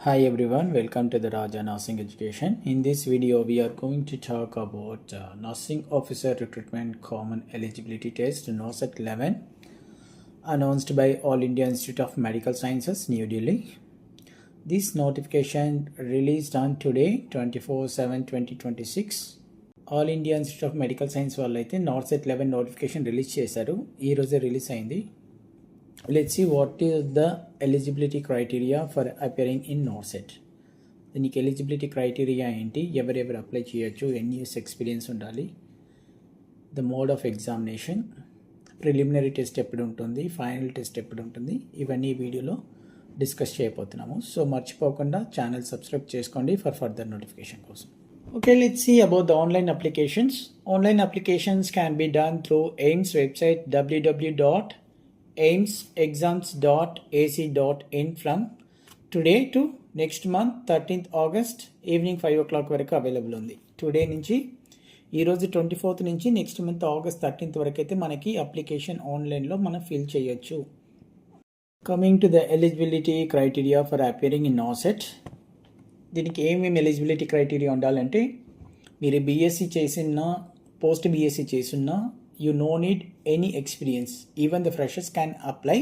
Hi everyone, welcome to the Raja Nursing Education. In this video, we are going to talk about Nursing Officer Recruitment Common Eligibility Test NOSET 11 announced by All India Institute of Medical Sciences, New Delhi. This notification released on today, 24/7/2026. All India Institute of Medical Science వాళ్ళు అయితే NOSET 11 notification release చేశారు. ఈ రోజే release అయింది. Let's see what is the eligibility criteria for appearing in NOSET. దీనికి eligibility criteria ఏంటి, ఎవరెవరు apply చేయొచ్చు, ఎన్ని ఇయర్స్ ఎక్స్పీరియన్స్ ఉండాలి, the mode of examination, preliminary test ఎప్పుడు ఉంటుంది, ఫైనల్ టెస్ట్ ఎప్పుడు ఉంటుంది, ఇవన్నీ వీడియోలో డిస్కస్ చేయబోతున్నాము. సో మర్చిపోకుండా ఛానల్ సబ్స్క్రైబ్ చేసుకోండి ఫర్ ఫర్దర్ నోటిఫికేషన్ కోసం. Okay, let's see about the online applications. Online applications can be done through AIIMS website www.aimsexams.ac.in from today to next month 13th August evening 5 o'clock వరకు available ఉంది. Today నుంచి ఈరోజు 24th నుంచి next month August 13th వరకు అయితే మనకి application ఆన్లైన్లో మనం ఫిల్ చేయొచ్చు. Coming to the eligibility criteria for appearing in NOSET. దీనికి ఏమేమి ఎలిజిబిలిటీ క్రైటీరియా ఉండాలంటే, మీరు బీఎస్సీ చేసినా పోస్ట్ బీఎస్సీ చేసినా you no need any experience. Even the freshers can apply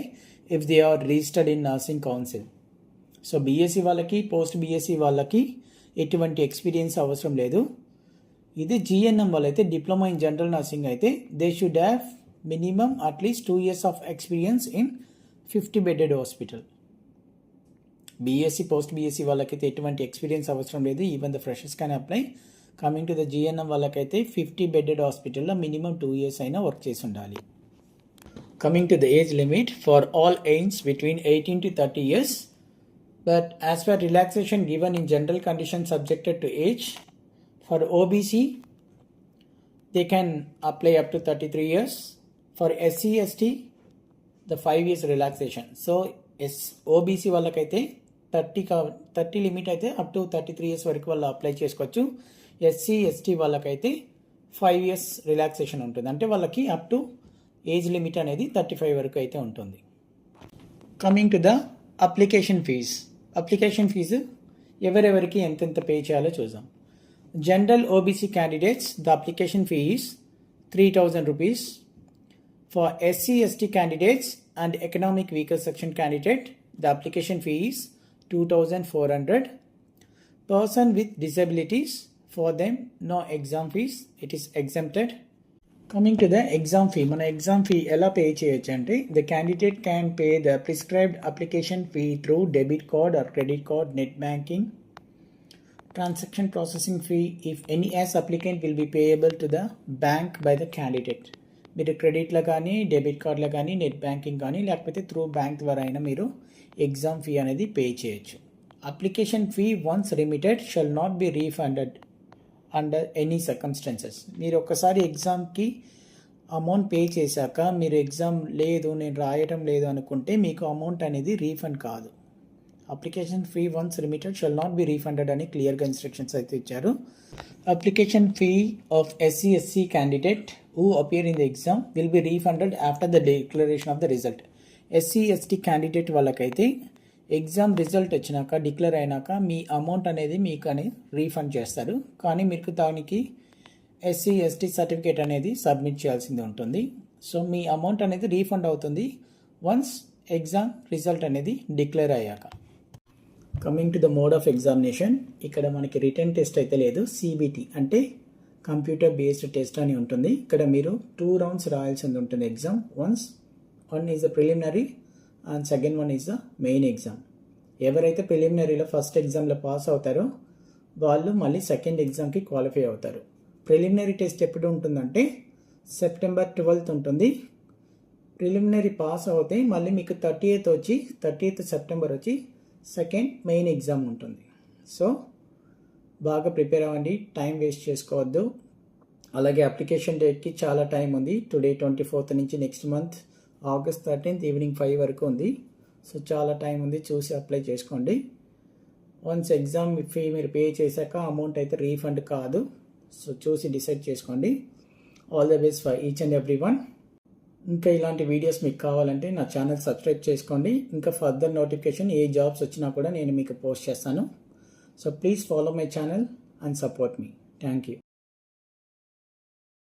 if they are registered in nursing council. So BSc వాళ్ళకి post BSc వాళ్ళకి ఎటువంటి experience అవసరం లేదు. ఇది జిఎన్ఎం వాళ్ళైతే డిప్లొమా ఇన్ జనరల్ నర్సింగ్ అయితే they should have minimum at least 2 years of experience in 50 bedded hospital. BSc post BSc వాళ్ళకైతే ఎటువంటి ఎక్స్పీరియన్స్ అవసరం లేదు. Even the freshers can apply. Coming to the GNM వాళ్ళకైతే 50 bedded హాస్పిటల్లో మినిమం 2 years అయినా work చేసి ఉండాలి. Coming to the age limit for all AIIMS between 18 to 30 years, but as per relaxation given in general condition subjected to age. For OBC they can apply up to 33 years. For SC ST the 5 years relaxation. So OBC వాళ్ళకైతే 30 limit అయితే up to 33 years వరకు వాళ్ళు apply చేసుకోవచ్చు. SC ST వాళ్ళకైతే 5 years relaxation ఉంటుంది. అంటే వాళ్ళకి up to age limit అనేది 35 వరకు అయితే ఉంటుంది. Coming to the application fees ఎవరెవరికి ఎంతెంత పే చేయాలో చూద్దాం. General OBC candidates the application fee is 3,000 rupees. For SC ST candidates and economic weaker section candidate the application fee is 2,400. Person with disabilities, for them no exam fees, it is exempted. Coming to the exam fee, మన exam fee ఎలా pay చేయొచ్చు అంటే, the candidate can pay the prescribed application fee through debit card or credit card, net banking. Transaction processing fee, if any as applicant, will be payable to the bank by the candidate. మీరు క్రెడిట్లో కానీ debit కార్డ్లో కానీ net banking కానీ లేకపోతే through bank ద్వారా అయినా మీరు exam fee అనేది పే చేయొచ్చు. Application fee once remitted shall not be refunded under any circumstances. మీరు ఒక్కసారి ఎగ్జామ్కి అమౌంట్ పే చేశాక మీరు ఎగ్జామ్ లేదు, నేను రాయటం లేదు అనుకుంటే మీకు అమౌంట్ అనేది రీఫండ్ కాదు. Application fee once remitted shall not be refunded అని క్లియర్గా ఇన్స్ట్రక్షన్స్ అయితే ఇచ్చారు. Application fee of SC SC candidate who appear in the exam will be refunded after the declaration of the result. SC ST candidate వాళ్ళకైతే exam result వచ్చినాక declare అయినాక మీ amount అనేది మీకు అని రీఫండ్ చేస్తారు. కానీ మీకు దానికి ఎస్సీ ఎస్టీ సర్టిఫికేట్ అనేది సబ్మిట్ చేయాల్సింది ఉంటుంది. సో మీ అమౌంట్ అనేది రీఫండ్ అవుతుంది వన్స్ ఎగ్జామ్ రిజల్ట్ అనేది డిక్లేర్ అయ్యాక. Coming to the mode of examination, ఇక్కడ మనకి రిటర్న్ టెస్ట్ అయితే లేదు. సిబిటి అంటే కంప్యూటర్ బేస్డ్ టెస్ట్ అని ఉంటుంది. ఇక్కడ మీరు 2 rounds రాయాల్సింది ఉంటుంది exam. One is the preliminary and second one is the main exam. ఎవరైతే ప్రిలిమినరీలో ఫస్ట్ ఎగ్జామ్లో పాస్ అవుతారో వాళ్ళు మళ్ళీ సెకండ్ ఎగ్జామ్కి క్వాలిఫై అవుతారు. ప్రిలిమినరీ టెస్ట్ ఎప్పుడు ఉంటుందంటే September 12th ఉంటుంది. ప్రిలిమినరీ పాస్ అవుతే మళ్ళీ మీకు 30th September వచ్చి సెకండ్ మెయిన్ ఎగ్జామ్ ఉంటుంది. సో బాగా ప్రిపేర్ అవ్వండి, టైం వేస్ట్ చేసుకోవద్దు. అలాగే అప్లికేషన్ డేట్కి చాలా టైం ఉంది. టుడే 24th నుంచి next month August 13th evening 5 వరకు ఉంది. సో చాలా టైం ఉంది, చూసి అప్లై చేసుకోండి. వన్స్ ఎగ్జామ్ ఫీ మీరు పే చేశాక అమౌంట్ అయితే రీఫండ్ కాదు. సో చూసి డిసైడ్ చేసుకోండి. All the best for each and every one. ఇంకా ఇలాంటి వీడియోస్ మీకు కావాలంటే నా ఛానల్ సబ్స్క్రైబ్ చేసుకోండి. ఇంకా ఫర్దర్ నోటిఫికేషన్ ఏ జాబ్స్ వచ్చినా కూడా నేను మీకు పోస్ట్ చేస్తాను. So please follow my channel and support me. Thank you.